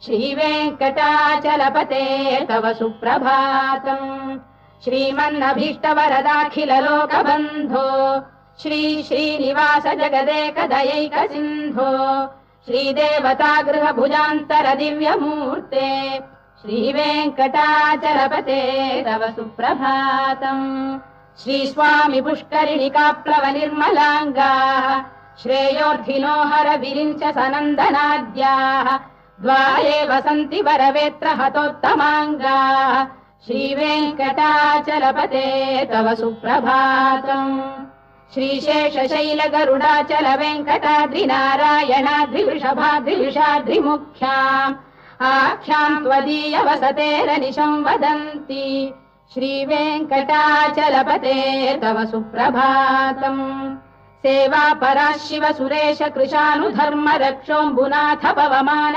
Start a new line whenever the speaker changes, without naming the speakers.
श्रीवेङ्कटाचलपते तव सुप्रभातम्। श्रीमन्नभीष्टवरदाखिललोकबन्धो श्री श्रीनिवास जगदेकदयैक सिन्धो श्रीदेवतागृहभुजान्तर दिव्यमूर्ते श्रीवेङ्कटाचलपते तव सुप्रभातम्। श्रीस्वामि पुष्करिणिकाप्लव निर्मलाङ्गाः श्रेयोर्धिनो हर विरिञ्च सनन्दनाद्याः द्वारे वसन्ति वरवेत्र हतोत्तमाङ्गाः श्रीवेङ्कटाचलपते तव सुप्रभातम्। श्रीशेषशैल गरुडाचल वेङ्कटाद्रिनारायणाद्रिवृषभाद्रिविषाद्रिमुख्याम् आख्याम् त्वदीय वसतेरनिशम् वदन्ति श्रीवेङ्कटाचलपते तव सुप्रभातम्। सेवा परा शिव सुरेश कृशानुधर्म रक्षोऽम्बुनाथ पवमान